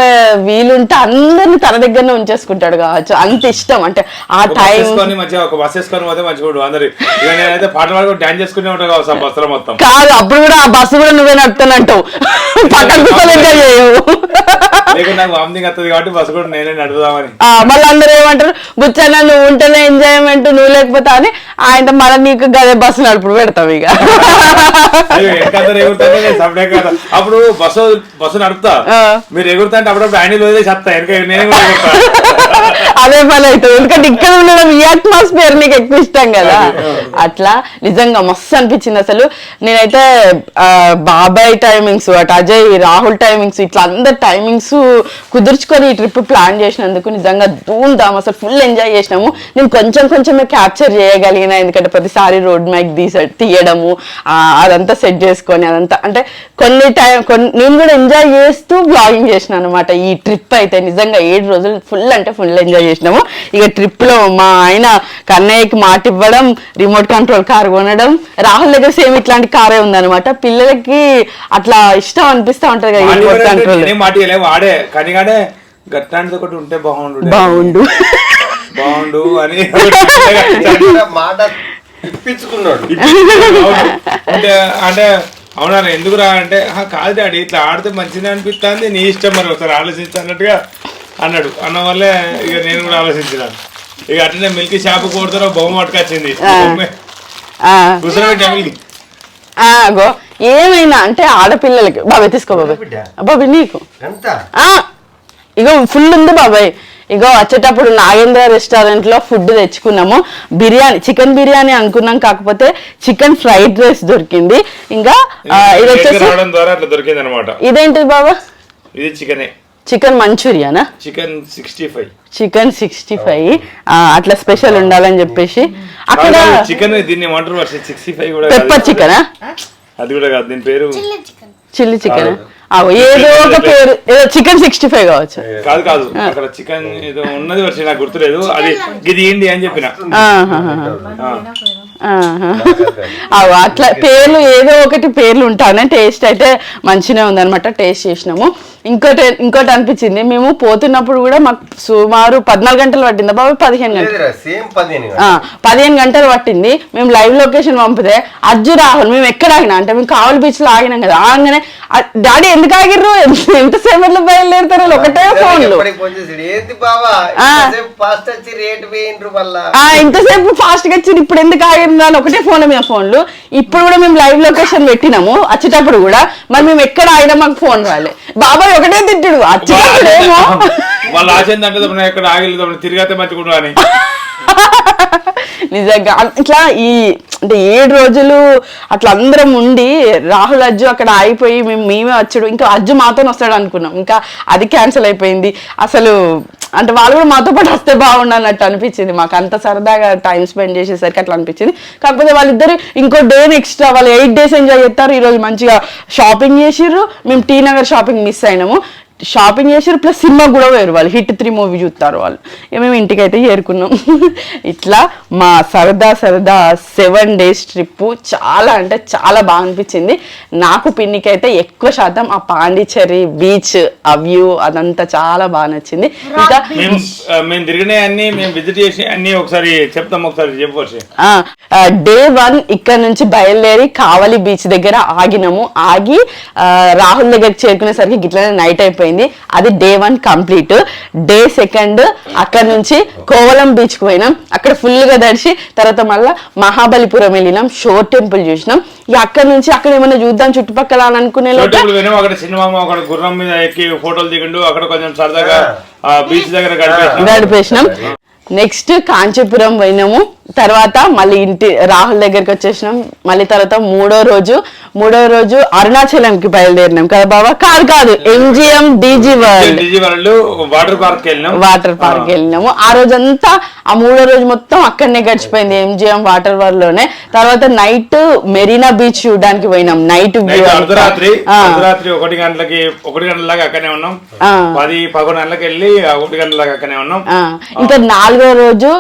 వీలుంటే అందరిని తన దగ్గరనే ఉంచేసుకుంటాడు కావచ్చు, అంత ఇష్టం. అంటే ఆ టైం మంచిగా ఒక బస్ వేసుకొని పోతే మంచిగుండు అందరు. ఇక నేనైతే పాటలు పాడుకొని డాన్స్ చేసుకునే ఉంటావు కావచ్చు ఆ బస్సులో మొత్తం. కాదు అప్పుడు కూడా ఆ బస్సు కూడా నువ్వే నడుపుతానంటావు, పక్కన కూర్చొని ఎంజాయ్ చేయవు. లేకుంటే నాకు వామిటింగ్ వస్తుంది కాబట్టి బస్సు కూడా నేనే నడుపుదామని. మళ్ళీ అందరూ ఏమంటారు, బుచ్చన్న నువ్వు ఉంటేనే ఎంజాయ్మెంట్, నువ్వు లేకపోతే అని ఆయన మళ్ళీ నీకు గదే బస్సు నడుపుడు పెడతావు. ఇక అప్పుడు బస్సు నడుపుతా, మీరు ఎగురుతా అంటే అప్పుడప్పుడు ఆయన వదిలేసి వస్తా, నేనే కూడా అదే పని అవుతుంది. ఎందుకంటే ఇక్కడ ఉండడం ఈ అట్మాస్ఫియర్ నీకు ఎక్కువ ఇష్టం కదా. అట్లా నిజంగా మస్తు అనిపించింది. అసలు నేనైతే బాబాయ్ టైమింగ్స్, అటు అజయ్ రాహుల్ టైమింగ్స్, ఇట్లా అందరు టైమింగ్స్ కుదుర్చుకొని ఈ ట్రిప్ ప్లాన్ చేసినందుకు నిజంగా ధూమ్ ధామ్ అసలు ఫుల్ ఎంజాయ్ చేసినాము. నేను కొంచెమే క్యాప్చర్ చేయగలిగిన, ఎందుకంటే ప్రతిసారి రోడ్ మైక్ తీయడము అదంతా సెట్ చేసుకొని అదంతా అంటే నేను కూడా ఎంజాయ్ చేస్తూ బ్లాగింగ్ చేసిన అనమాట. ఈ ట్రిప్ అయితే నిజంగా 7 రోజులు ఫుల్ అంటే ఫుల్ ఎంజాయ్ చేసినాము. ఇక ట్రిప్ లో మా ఆయన కన్నయ్యకి మాట ఇవ్వడం, రిమోట్ కంట్రోల్ కార్ కొనడం, రాహుల్ దగ్గర సేమ్ ఇట్లాంటి కారే ఉందన్నమాట. పిల్లలకి అట్లా ఇష్టం అనిపిస్తా ఉంటది కదా రిమోట్ కంట్రోల్. వాడే కానీ గట్లాంటిది ఒకటి ఉంటే బాగుండు అని మాట ఇప్పించుకున్నాడు. అంటే అవునా ఎందుకురా అంటే కాదు డాడీ ఇట్లా ఆడితే మంచిగా అనిపిస్తుంది, నీ ఇష్టం మరి ఒకసారి ఆలోచించు అన్నట్టుగా అన్నాడు. అన్న వల్లే ఇక నేను కూడా ఆలోచించినాను. ఇక అట్లనే మిల్క్ షాప్ కొడతారో బొమ్మ పట్టుకొచ్చింది ఏమైనా అంటే ఆడపిల్లలకి బాబాయ్ తీసుకో బాబాయ్ నీకు ఇగో ఫుల్ ఉంది బాబాయ్. ఇగో వచ్చేటప్పుడు నాగేంద్ర రెస్టారెంట్ లో ఫుడ్ తెచ్చుకున్నాము. బిర్యానీ, చికెన్ బిర్యానీ అనుకున్నాం, కాకపోతే చికెన్ ఫ్రైడ్ రైస్ దొరికింది. ఇంకా ఇది వచ్చేసి ఇదేంటిది బాబా? ఇది చికెన్ మంచూరియానా? చికెన్ 65 అట్లా స్పెషల్ ఉండాలని చెప్పేసి అక్కడ చికెన్ దీన్ని ఏమంటారు 65 కూడా పెప్పర్ చికెనా? అది కూడా కాదు, దీని పేరు చిల్లీ చికెన్. ఏదో ఒక పేరు, ఏదో చికెన్ 65 కావచ్చు. కాదు అక్కడ చికెన్ ఏదో ఉన్నది వచ్చి నాకు గుర్తులేదు. అది ఇది ఏంటి అని చెప్పిన అట్లా పేర్లు ఏదో ఒకటి పేర్లు ఉంటానే. టేస్ట్ అయితే మంచిగా ఉందన్నమాట, టేస్ట్ చేసినాము. ఇంకోటి అనిపించింది, మేము పోతున్నప్పుడు కూడా మాకు సుమారు 14 గంటలు పట్టిందా బాబు? 15 గంటలు పట్టింది. మేము లైవ్ లొకేషన్ పంపితే అజ్జు రాహుల్ మేము ఎక్కడ ఆగినా అంటే మేము కావలి బీచ్ లో ఆగినాం కదా, ఆగానే డాడీ ఎందుకు ఆగిర్రు, ఎంతసేపట్లో బయలుదేరుతారు, ఒకటే ఫోన్లు ఇంతసేపు ఫాస్ట్ గా వచ్చి ఇప్పుడు ఎందుకు ఆగిరు అని ఒకటే ఫోన్ మీద ఫోన్లు. ఇప్పుడు కూడా మేము లైవ్ లొకేషన్ పెట్టినాము వచ్చేటప్పుడు కూడా, మరి మేము ఎక్కడ ఆగినా మాకు ఫోన్ రాలే. బాబాయ్ ఒకటే తిట్టుడు వచ్చేటప్పుడేమో వాళ్ళు ఆశందంటే ఎక్కడ ఆగిలి తిరిగితే మంచిగా అని. నిజంగా ఇట్లా అంటే 7 రోజులు అట్లా అందరం ఉండి రాహుల్ అజ్జు అక్కడ ఆగిపోయి మేమే వచ్చాడు. ఇంకా అజ్జు మాతో వస్తాడు అనుకున్నాం, ఇంకా అది క్యాన్సిల్ అయిపోయింది. అసలు అంటే వాళ్ళు కూడా మాతో పాటు వస్తే బాగుండన్నట్టు అనిపించింది మాకు. అంత సరదాగా టైం స్పెండ్ చేసేసరికి అట్లా అనిపించింది. కాకపోతే వాళ్ళిద్దరు ఇంకో డేని ఎక్స్ట్రా, వాళ్ళు 8 days ఎంజాయ్ చేస్తారు. ఈరోజు మంచిగా షాపింగ్ చేసిర్రు. మేము టీ నగర్ షాపింగ్ మిస్ అయినాము. షాపింగ్ చేసారు ప్లస్ సినిమా కూడా వేరు, వాళ్ళు హిట్ 3 మూవీ చూస్తారు వాళ్ళు. మేము ఇంటికైతే చేరుకున్నాం. ఇట్లా మా సరదా 7 days ట్రిప్ చాలా అంటే చాలా బాగా అనిపించింది. నాకు పిన్నికైతే ఎక్కువ శాతం ఆ పాండిచ్చేరి బీచ్ ఆ వ్యూ అదంతా చాలా బాగా నచ్చింది. ఇంకా మేము తిరిగిన అన్ని మేము విజిట్ చేసి అన్ని ఒకసారి చెప్తాం, ఒకసారి చెప్పవచ్చు. Day 1 ఇక్కడ నుంచి బయలుదేరి కావలి బీచ్ దగ్గర ఆగినాము. ఆగి రాహుల్ దగ్గరికి చేరుకునేసరికి గిట్లనే నైట్ అయిపోయింది. అది Day 1 కంప్లీట్. Day 2 అక్కడ నుంచి కోవలం బీచ్ కు పోయినాం. అక్కడ ఫుల్ గా దర్శి తర్వాత మళ్ళా మహాబలిపురం వెళ్ళినాం, షోర్ టెంపుల్ చూసినాం. ఇక అక్కడ నుంచి అక్కడ ఏమైనా చూద్దాం చుట్టుపక్కల అని అనుకునే అక్కడ సినిమా అక్కడ గుర్రం మీద ఎక్కి ఫోటోలు దిగండు, అక్కడ కొంచెం సరదాగా బీచ్ దగ్గర గడిపేసినాం. నెక్స్ట్ కాంచీపురం పోయినాము. తర్వాత మళ్ళీ రాహుల్ దగ్గరికి వచ్చేసినాం. మళ్ళీ తర్వాత మూడో రోజు అరుణాచలంకి బయలుదేరినాం కదా బాబా. కాదు MGM DG world water park వెళ్ళినాము. ఆ రోజంతా ఆ మూడో రోజు మొత్తం అక్కడనే గడిచిపోయింది MGM వాటర్ వరల్డ్ లోనే. తర్వాత నైట్ మెరీనా బీచ్ చూడడానికి పోయినాం. నైట్ అర్ధరాత్రి 1 గంటల దాకా అక్కడనే ఉన్నాం. 10-11 గంటలకు వెళ్ళి 1 గంటల దాకా అక్కడనే ఉన్నాం. ఇంకా 4వ రోజు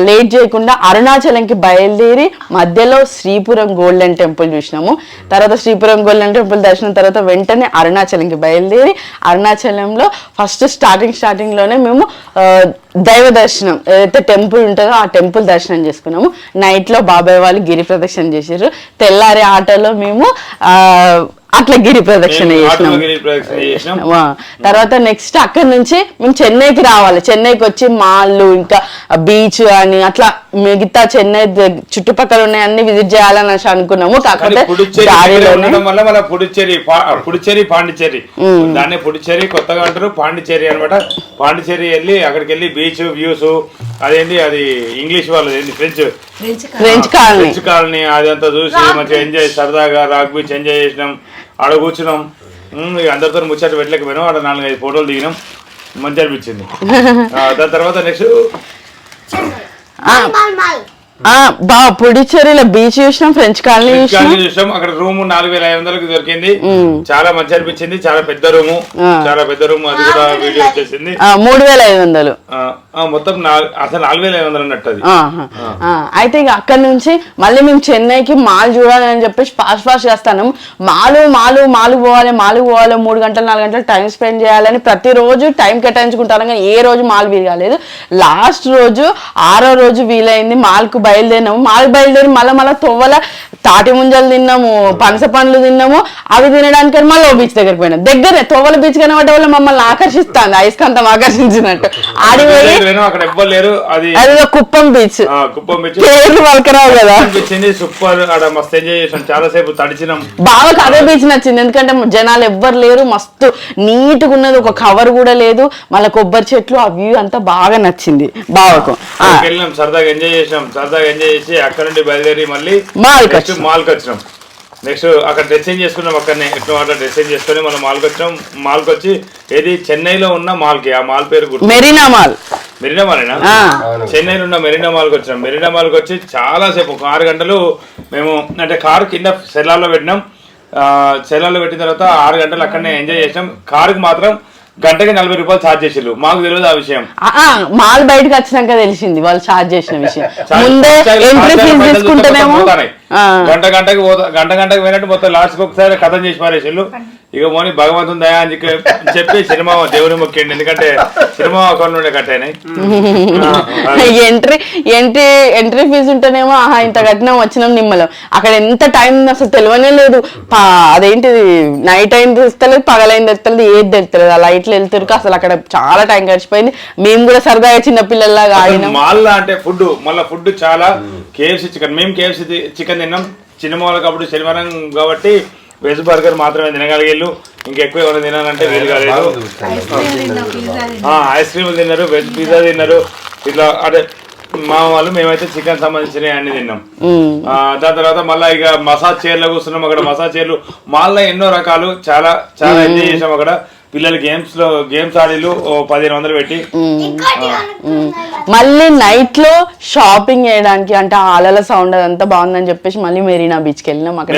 లేట్ చేయకుండా అరుణాచలంకి బయలుదేరి మధ్యలో శ్రీపురం గోల్డెన్ టెంపుల్ చూసినాము. తర్వాత శ్రీపురం గోల్డెన్ టెంపుల్ దర్శనం తర్వాత వెంటనే అరుణాచలంకి బయలుదేరి అరుణాచలంలో ఫస్ట్ స్టార్టింగ్ లోనే మేము దైవ దర్శనం ఏదైతే టెంపుల్ ఉంటుందో ఆ టెంపుల్ దర్శనం చేసుకున్నాము. నైట్ లో బాబాయ్ వాళ్ళు గిరి ప్రదక్షిణ చేసారు. తెల్లారి ఆటోలో మేము అట్లా గిరి ప్రదక్షిణ చేసినాం. తర్వాత నెక్స్ట్ అక్కడ నుంచి మేము చెన్నైకి రావాలి. చెన్నైకి వచ్చి మాల్లు ఇంకా బీచ్ అని అట్లా మిగతా చెన్నై చుట్టుపక్కల ఉన్నాయి అన్ని విజిట్ చేయాలని అనుకున్నాము. కాకపోతే పుడుచేరి పాండిచేరి దాన్ని పుడుచేరి కొత్తగా అంటారు పాండిచేరి అనమాట. పాండిచేరి వెళ్ళి అక్కడికి వెళ్ళి బీచ్ వ్యూస్ అదేంటి అది ఇంగ్లీష్ వాళ్ళది ఫ్రెంచ్ కాలనీ అదంతా చూసి మంచిగా ఎంజాయ్ సరదాగా రాక్ బీచ్ ఎంజాయ్ చేసినాం. ఆడ కూర్చున్నాం. అందరితో ముచ్చట పెట్టలేకపోయినాం. ఆడ 4-5 ఫోటోలు దిగినాం. మంచి అనిపించింది. దాని తర్వాత నెక్స్ట్ పుడిచేరిలో బీచ్ చూసినాం. ఫ్రెంచ్ కాలనీ చూసాం. అక్కడ రూమ్ 4,500కి దొరికింది. చాలా మంచి అనిపించింది. చాలా పెద్ద రూమ్ అది కూడా వీడియో వచ్చేసింది. 3,500 మొత్తం అసలు 4,500 అన్నట్టు అది. అయితే ఇక అక్కడ నుంచి మళ్ళీ మేము చెన్నైకి మాల్ చూడాలని చెప్పేసి ఫాస్ట్ చేస్తాను. మాలు పోవాలి 3 గంటలు 4 గంటలు టైం స్పెండ్ చేయాలని ప్రతిరోజు టైం కేటాయించుకుంటాను. కానీ ఏ రోజు మాల్ వీలు కాలేదు. లాస్ట్ రోజు 6వ రోజు వీలైంది. మాల్కు బయలుదేరినాము. బయలుదేరి మళ్ళీ తొవ్వల తాటి ముంజలు తిన్నాము, పనస పండ్లు తిన్నాము. అవి తినడానికి మళ్ళీ బీచ్ దగ్గరికి పోయినాం. దగ్గరే తొవ్వల బీచ్ కనబడ్డ వల్ల మమ్మల్ని ఆకర్షిస్తాను. అయస్కాంతం ఆకర్షించినట్టు ఆడిపోయి అది కుప్పం బీచ్ పేర్లు పలకరావు కదా. సూపర్ మస్తు ఎంజాయ్ చేసాం. చాలా సేపు తడిచినాం. బాగా అదే బీచ్ నచ్చింది. ఎందుకంటే జనాలు ఎవ్వరు లేరు. మస్తు నీట్ గా ఉన్నది. ఒక కవర్ కూడా లేదు. మళ్ళీ కొబ్బరి చెట్లు ఆ వ్యూ అంతా బాగా నచ్చింది బావకు. వెళ్ళినాం. సరదాగా ఎంజాయ్ చేసి అక్కడ నుండి బయలుదేరి మళ్ళీ మాల్కి వచ్చినాం. నెక్స్ట్ అక్కడ డ్రెస్సింగ్ చేసుకున్నాం. అక్కడనే ఎట్లా డ్రెస్సింగ్ చేసుకుని మనం మాల్కి వచ్చి ఏది చెన్నైలో ఉన్న మాల్కి ఆ మాల్ పేరు మెరీనా మాలేనా చెన్నైలో ఉన్న మెరీనా మాల్కి వచ్చినాం. మెరీనా మాల్కి వచ్చి చాలా సేపు 6 గంటలు మేము అంటే కారు కింద సెల్లార్లో పెట్టినాం. సెల్లార్లో పెట్టిన తర్వాత 6 గంటలు అక్కడనే ఎంజాయ్ చేసినాం. కారుకి మాత్రం గంటకి 40 రూపాయలు ఛార్జ్ చేసిళ్ళు. మాకు తెలియదు ఆ విషయం. మాల్ బయటకు వచ్చినాక తెలిసింది వాళ్ళు ఛార్జ్ చేసిన విషయం. ముందే ఎంట్రీ ఫీజు తీసుకుంటేనేమో గంటకి పోయినట్టు మొత్తం లాస్ట్కి ఒకసారి కథం చేసి పారేసిళ్ళు. ఇక మోని భగవంతుని దయా అని చెప్పి సినిమా దేవుని మొక్కండి. ఎందుకంటే సినిమా అకౌంట్ నుండి కట్టాయి. ఎంట్రీ ఫీజు ఉంటేనేమో ఇంత కట్టినాం వచ్చినాం నిమ్మలం. అక్కడ ఎంత టైం అసలు తెలియనే లేదు. అదేంటిది నైట్ అయింది తెలుస్తలేదు, పగలైంది తెలుస్తలేదు, ఏది తెలుస్తలేదు. ఆ లైట్లు వెళ్తురు అసలు అక్కడ చాలా టైం గడిచిపోయింది. మేము కూడా సరదాగా చిన్న పిల్లల్లాగా ఆడినాం. మాల్లా అంటే ఫుడ్ చాలా KFC చికెన్. మేము KFC చికెన్ తిన్నాం. సినిమా వాళ్ళకి అప్పుడు శనివారం కాబట్టి వెజ్ బర్గర్ మాత్రమే తినగలిగేళ్ళు. ఇంకెక్కువ ఏమైనా తినాలంటే వీలు కాలేదు. ఐస్ క్రీమ్ తిన్నారు, వెజ్ పిజ్జా తిన్నారు. ఇట్లా అంటే మా వాళ్ళు మేమైతే చికెన్ సంబంధించినవి అన్ని తిన్నాం. దాని తర్వాత మళ్ళీ ఇక మసాజ్ చైర్లో కూర్చున్నాం. అక్కడ మసాజ్ చైర్లు మాల్లో ఎన్నో రకాలు చాలా ఎంజాయ్ చేసాం. అక్కడ పిల్లలు గేమ్స్ ఆడిలు 1,500 పెట్టి మళ్ళీ నైట్ లో షాపింగ్ చేయడానికి అంటే అలల సౌండ్ అదంతా బాగుందని చెప్పేసి మళ్ళీ మెరీనా బీచ్ కి వెళ్ళినాం. అక్కడ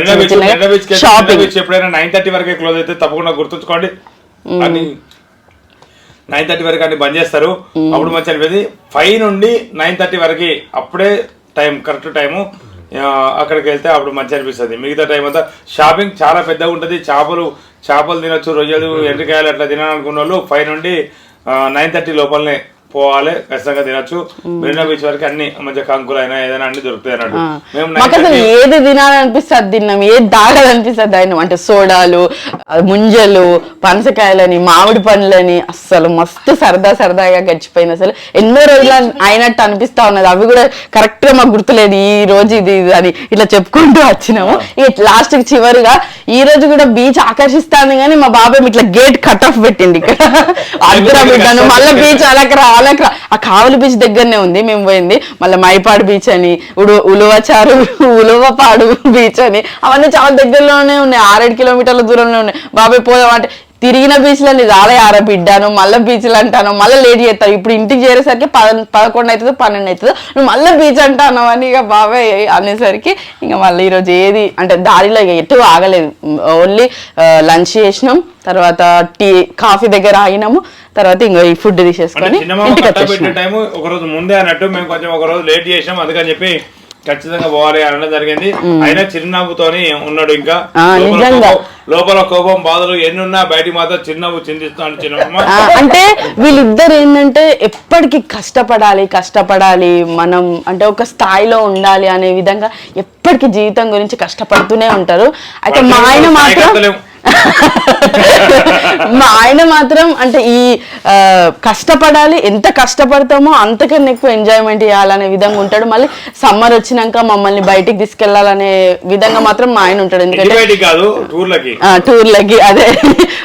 ఎప్పుడైనా 9:30 వరకే క్లోజ్ అయితే తప్పకుండా గుర్తుంచుకోండి. అని 9:30 వరకు అన్ని బంద్ చేస్తారు. అప్పుడు మంచి అనిపించింది. 5 నుండి 9:30 వరకు అప్పుడే కరెక్ట్ టైము. అక్కడికి వెళ్తే అప్పుడు మంచి అనిపిస్తుంది. మిగతా టైం అంతా షాపింగ్ చాలా పెద్దగా ఉంటుంది. చేపలు తినొచ్చు, రొయ్యలు, ఎండ్రికాయలు అట్లా తినాలనుకున్న వాళ్ళు 5 నుండి 9:30 లోపలనే పోవాలి. ఖచ్చితంగా తినొచ్చు. మెరీనా బీచ్ వరకు అన్ని మంచిగా కంకులు అయినా ఏదైనా అన్ని దొరుకుతాయి అన్నట్టు. మేము ఏది తినాలనిపిస్తుంది తిన్నాం, ఏది తాగాలనిపిస్తుంది ఆయన అంటే సోడాలు ముంజలు, పనసకాయలని, మామిడి పండ్లని అస్సలు మస్తు సరదాగా గడిచిపోయింది. అసలు ఎన్నో రోజులు అయినట్టు అనిపిస్తా ఉన్నది. అవి కూడా కరెక్ట్ గా మాకు గుర్తులేదు ఈ రోజు ఇది అని ఇట్లా చెప్పుకుంటూ వచ్చినాము. ఇక లాస్ట్ కి చివరిగా ఈ రోజు కూడా బీచ్ ఆకర్షిస్తాను కానీ మా బాబాయ్ ఇట్లా గేట్ కట్ ఆఫ్ పెట్టింది ఇక్కడ అద్దరా బిడ్డాను. మళ్ళీ బీచ్ అలకరా ఆ కావలి బీచ్ దగ్గరనే ఉంది మేము పోయింది. మళ్ళీ మైపాడు బీచ్ అని, ఉలువపాడు బీచ్ అని అవన్నీ చాలా దగ్గరలోనే ఉన్నాయి. 6-7 కిలోమీటర్ల దూరంలో ఉన్నాయి. బాబాయ్ పోదామంటే తిరిగిన బీచ్లని రాలే బిడ్డాను, మళ్ళీ బీచ్లు అంటాను, మళ్ళీ లేట్ చేస్తాను. ఇప్పుడు ఇంటికి చేరేసరికి 11 అవుతుందో 12 అవుతుందో, నువ్వు మళ్ళీ బీచ్ అంటాను అని ఇక బాబాయ్ అనేసరికి ఇంకా మళ్ళీ ఈరోజు ఏది అంటే దారిలో ఇక ఎటు ఆగలేదు. ఓన్లీ లంచ్ చేసినాం, తర్వాత కాఫీ దగ్గర ఆగినాము, తర్వాత ఇంకా ఈ ఫుడ్ తీసేసుకొని ఇంటికి వచ్చేసినాం. ఒక రోజు ముందే అన్నట్టు మేము కొంచెం ఒక రోజు లేట్ చేసినాం, అందుకని చెప్పి ఖచ్చితంగా పోవాలి అనడం జరిగింది. అయినా చిరునవ్వుతోని ఉన్నాడు. ఇంకా లోపల కోపం బాధలు ఎన్నున్నా బయటికి మాత్రం చిరునవ్వు చిందిస్తాను చిన్నమ్మ. అంటే వీళ్ళిద్దరు ఏంటంటే ఎప్పటికీ కష్టపడాలి మనం అంటే ఒక స్థాయిలో ఉండాలి అనే విధంగా ఎప్పటికీ జీవితం గురించి కష్టపడుతూనే ఉంటారు. అయితే మా ఆయన మాత్రం అంటే ఈ కష్టపడాలి, ఎంత కష్టపడతామో అంతకన్నా ఎక్కువ ఎంజాయ్మెంట్ చేయాలనే విధంగా ఉంటాడు. మళ్ళీ సమ్మర్ వచ్చినాక మమ్మల్ని బయటికి తీసుకెళ్లాలనే విధంగా మాత్రం మా ఆయన ఉంటాడు. ఎందుకంటే టూర్లకి అదే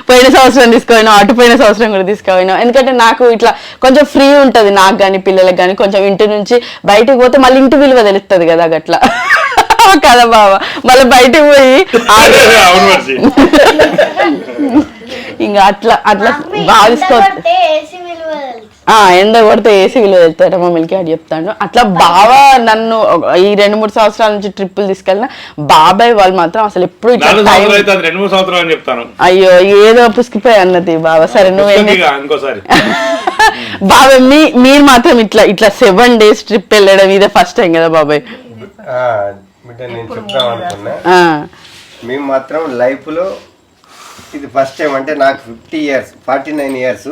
పోయిన సంవత్సరం తీసుకుపోయినాం, అటుపోయిన సంవత్సరం కూడా తీసుకుపోయినాం. ఎందుకంటే నాకు ఇట్లా కొంచెం ఫ్రీ ఉంటది, నాకు కానీ పిల్లలకు కానీ. కొంచెం ఇంటి నుంచి బయటకు పోతే మళ్ళీ ఇంటి విలువ తెలుస్తుంది కదా గట్లా కదా బాబా. మళ్ళీ బయటకు పోయి ఇంకా అట్లా భావిస్కో ఎండ కొడితే ఏసీ విలువ వెళ్తాడు మమ్మల్కి అది చెప్తాడు. అట్లా బావ నన్ను ఈ 2-3 సంవత్సరాల నుంచి ట్రిప్పులు తీసుకెళ్ళిన బాబాయ్ వాళ్ళు మాత్రం అసలు ఎప్పుడు అయ్యో ఏదో పుసికిపోయి అన్నది బాబా. సరే నువ్వేంటి బాబాయ్ మీరు మాత్రం ఇట్లా 7 days ట్రిప్ వెళ్ళడం ఇదే ఫస్ట్ టైం కదా బాబాయ్? నేను చెప్తాం అనుకున్నా, మేము మాత్రం లైఫ్ లో ఇది ఫస్ట్ టైం. అంటే నాకు 49 years.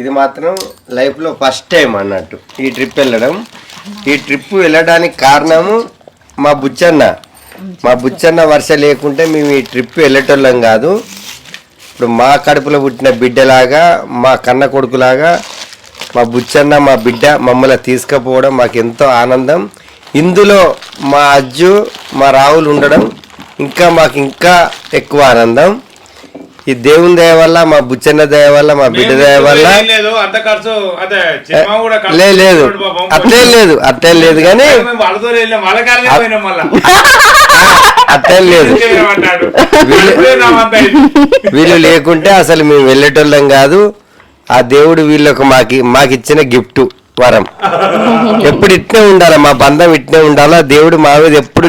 ఇది మాత్రం లైఫ్ లో ఫస్ట్ టైం అన్నట్టు ఈ ట్రిప్ వెళ్ళడం. ఈ ట్రిప్ వెళ్ళడానికి కారణము మా బుచ్చన్న వర్ష లేకుంటే మేము ఈ ట్రిప్ వెళ్ళేటోళ్ళం కాదు. ఇప్పుడు మా కడుపులో పుట్టిన బిడ్డలాగా, మా కన్న కొడుకులాగా మా బుచ్చన్న మా బిడ్డ మమ్మల్ని తీసుకుపోవడం మాకు ఎంతో ఆనందం. ఇందులో మా అజ్జు మా రావులు ఉండడం మాకు ఇంకా ఎక్కువ ఆనందం. ఈ దేవుని దయ వల్ల, మా బుచ్చన్న దయ వల్ల, మా బిడ్డ దయ వల్ల లేదు అట్టే లేదు కానీ అట్టే లేదు. వీళ్ళు లేకుంటే అసలు మేము వెళ్ళేటోళ్ళం కాదు. ఆ దేవుడు వీళ్ళకు మాకిచ్చిన గిఫ్ట్ వరం. ఎప్పుడు ఇట్నే ఉండాలి, మా బంధం ఇట్నే ఉండాలా. దేవుడు మా మీద ఎప్పుడు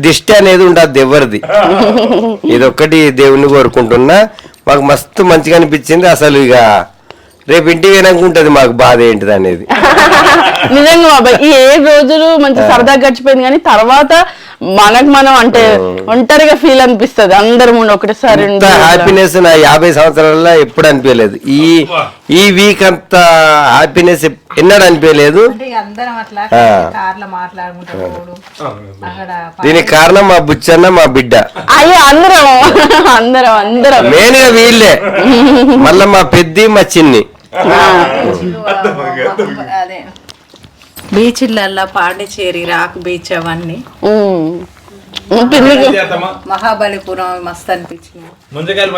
దిష్టి అనేది ఉండదు ఎవరిది. ఇదొక్కటి దేవుణ్ణి కోరుకుంటున్నా. మాకు మస్తు మంచిగా అనిపించింది. అసలు ఇక రేపు ఇంటికి వినకుంటది మాకు బాధ ఏంటిది అనేది. నిజంగా బాబాయ్ ఈ 7 రోజులు మంచి సరదాగా గడిచిపోయింది కానీ తర్వాత మనం అంటే ఒంటరిగా ఫీల్ అనిపిస్తుంది. అందరం ఒకటిసారి హ్యాపీనెస్ నా 50 సంవత్సరాల్లో ఎప్పుడు అనిపించలేదు. ఈ వీక్ అంత హ్యాపీనెస్ ఎన్నడూ అనిపించలేదు. దీనికి కారణం మా బుచ్చన్న మా బిడ్డ. అయ్యో అందరం మెయిన్ గా వీళ్ళే. మళ్ళా మా పెద్ద మా చిన్ని బీచ్లల్లో పాండిచేరి, రాక్ బీచ్ అవన్నీ మహాబలిపురం మస్తు అనిపించింది. ముంజకాయలు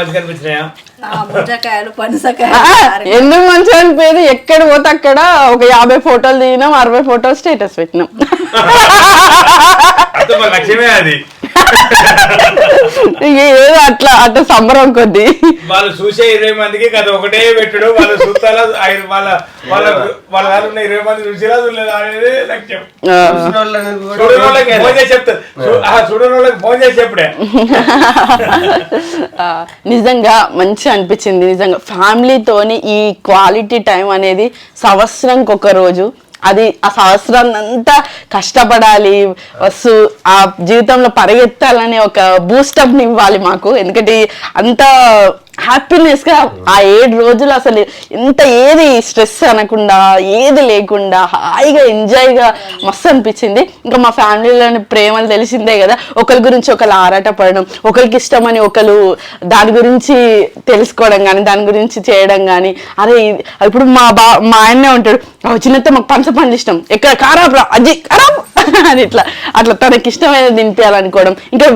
పనసకాయలు ఎందుకు మంచిగా అనిపోయేది. ఎక్కడ పోతే అక్కడ ఒక 50 ఫోటోలు దిగినాం, 60 ఫోటోలు స్టేటస్ పెట్టినాం. ఏదో అట్లా సంబరం కొద్ది వాళ్ళు చూసే 20 మందికి కదా ఒకటే పెట్టడు. వాళ్ళు చూస్తారా వాళ్ళ 20 మంది చూసేలా చూడలేదు అనేది లక్ష్యం. ఫోన్ చేసి చెప్పుడే. నిజంగా మంచి అనిపించింది. నిజంగా ఫ్యామిలీతోని ఈ క్వాలిటీ టైం అనేది సంవత్సరంకి ఒక రోజు. అది ఆ సంవత్సరాన్ని అంతా కష్టపడాలి, ఆ జీవితంలో పరిగెత్తాలని ఒక బూస్టప్ ఇవ్వాలి మాకు. ఎందుకంటే అంత హ్యాపీనెస్ గా ఆ 7 రోజులు అసలు ఎంత ఏది స్ట్రెస్ అనకుండా ఏది లేకుండా హాయిగా ఎంజాయ్ గా మస్తు అనిపించింది. ఇంకా మా ఫ్యామిలీలోని ప్రేమలు తెలిసిందే కదా, ఒకరి గురించి ఒకరు ఆరాట పడడం, ఒకరికి ఇష్టమని ఒకరు దాని గురించి తెలుసుకోవడం కానీ దాని గురించి చేయడం కానీ. అరే ఇప్పుడు మా ఆయన్నే ఉంటాడు, చిన్నతో మాకు పనస పండ్లు ఇష్టం, ఎక్కడ ఖరాబ్ రా అజ్జి ఖరాబ్ అని అట్లా తనకి ఇష్టమైన తినిపించాలనుకోవడం. ఇంకా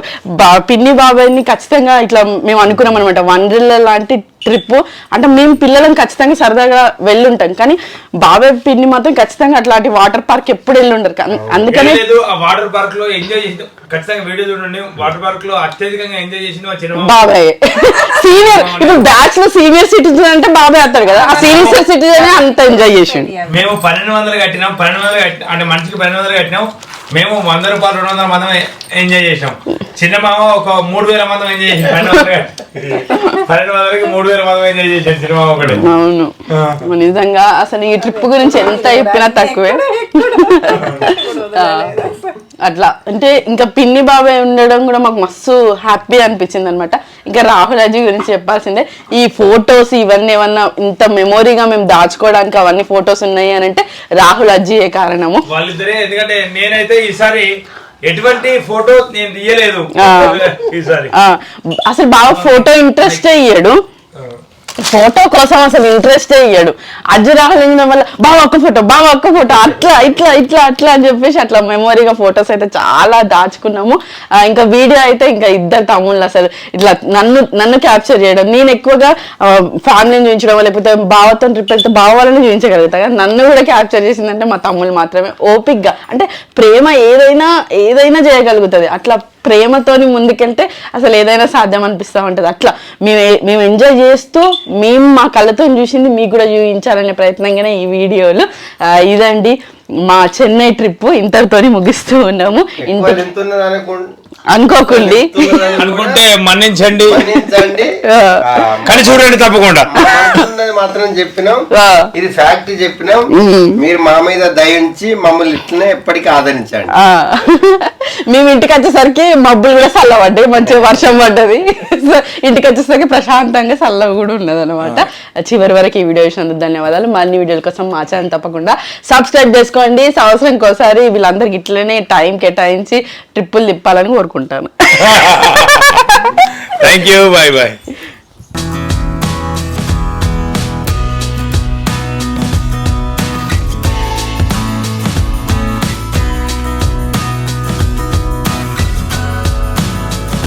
పిన్ని బాబాయ్ని ఖచ్చితంగా ఇట్లా మేము అనుకున్నాం అనమాట, వండర్లా లాంటి ట్రిప్. అంటే మేము పిల్లలను ఖచ్చితంగా సరదాగా వెళ్ళుంటాం, కానీ బాబాయ్ పిన్ని మాత్రం ఖచ్చితంగా అట్లాంటి వాటర్ పార్క్ ఎప్పుడు వెళ్ళుండరు. అందుకనే వాటర్ పార్క్ లో ఎంజాయ్ చేసిన ఖచ్చితంగా వీడియో చూడండి. వాటర్ పార్క్ లో అత్యధికంగా ఎంజాయ్ చేసిన బాబాయ్ సీనియర్. ఇప్పుడు బ్యాచ్ లో సీనియర్ సిటిజన్ అంటే బాబాయ్ అవుతాడు కదా, ఆ సీనియర్ సిటిజన్ అంత ఎంజాయ్ చేసిండు. మేము 1200 కట్టినాం, 1200 అంటే మనిషికి 1200 కట్టినాం. మేము 100 రూపాయలు 200 మందం ఎంజాయ్ చేసాం. చిన్న మామ ఒక 3000 మందం ఎంజాయ్ చేసాం. 1200కి 3000 మందం ఎంజాయ్ చేసాం సినిమా ఒకటి. అవును నిజంగా అసలు ఈ ట్రిప్ గురించి ఎంత చెప్పినా తక్కువే. అట్లా అంటే ఇంకా పిన్ని బాబాయ్ ఉండడం కూడా మాకు మస్తు హ్యాపీ అనిపించింది అనమాట. ఇంకా రాహుల్ అజీ గురించి చెప్పాల్సిందే. ఈ ఫొటోస్ ఇవన్నీ ఏమన్నా ఇంత మెమొరీగా మేము దాచుకోవడానికి అవన్నీ ఫొటోస్ ఉన్నాయి అని అంటే రాహుల్ అజీయే కారణము. వాళ్ళిద్దరే. ఎందుకంటే నేనైతే ఈసారి ఎటువంటి ఫోటో నేను తీయలేదు ఈసారి. అసలు బాగా ఫోటో ఇంట్రెస్ట్ అయ్యాడు, ఫోటో కోసం అసలు ఇంట్రెస్ట్ అయ్యాడు. అజ్జు రాహులింగం వల్ల బాగా ఒక్క ఫోటో అట్లా ఇట్లా ఇట్లా అట్లా అని చెప్పేసి అట్లా మెమొరీగా ఫొటోస్ అయితే చాలా దాచుకున్నాము. ఇంకా వీడియో అయితే ఇంకా ఇద్దరు తమ్ముళ్ళు అసలు ఇట్లా నన్ను క్యాప్చర్ చేయడం. నేను ఎక్కువగా ఫ్యామిలీని చూపించడం, లేకపోతే బావతో ట్రిప్ వెళ్తే బావ వాళ్ళని చూపించగలుగుతా, కానీ నన్ను కూడా క్యాప్చర్ చేసిందంటే మా తమ్ముళ్ళు మాత్రమే. ఓపిక్గా అంటే ప్రేమ ఏదైనా చేయగలుగుతుంది. అట్లా ప్రేమతోని ముందుకెళ్తే అసలు ఏదైనా సాధ్యం అనిపిస్తూ ఉంటుంది. అట్లా మేము ఎంజాయ్ చేస్తూ మేము మా కళ్ళతో చూసింది మీకు కూడా చూపించాలనే ప్రయత్నంగానే ఈ వీడియోలు. ఇదండి మా చెన్నై ట్రిప్, ఇంతటితోని ముగిస్తూ ఉన్నాము. అనుకోకండి, అనుకుంటే మన్నించండి కానీ చూడండి తప్పకుండా మాత్రం చెప్పినాం, ఇది ఫ్యాక్ట్ చెప్పినాం. మీరు మా మీద దయించి మమ్మల్ని ఇట్లనే ఎప్పటికీ ఆదరించండి. మేము ఇంటికి వచ్చేసరికి మబ్బులు కూడా చల్లబడ్డాయి, మంచిగా వర్షం పడ్డది. ఇంటికి వచ్చేసరికి ప్రశాంతంగా చల్లగా కూడా ఉన్నది అనమాట. చివరి వరకు ఈ వీడియో చూసినందుకు ధన్యవాదాలు. మరిన్ని వీడియోల కోసం మా ఛానల్ తప్పకుండా సబ్స్క్రైబ్ చేసుకోండి. సంవత్సరానికి ఒకసారి వీళ్ళందరికి ఇట్లనే టైం కేటాయించి ట్రిప్పులు తిప్పాలని కోరుకుంటాను. Thank you, bye bye.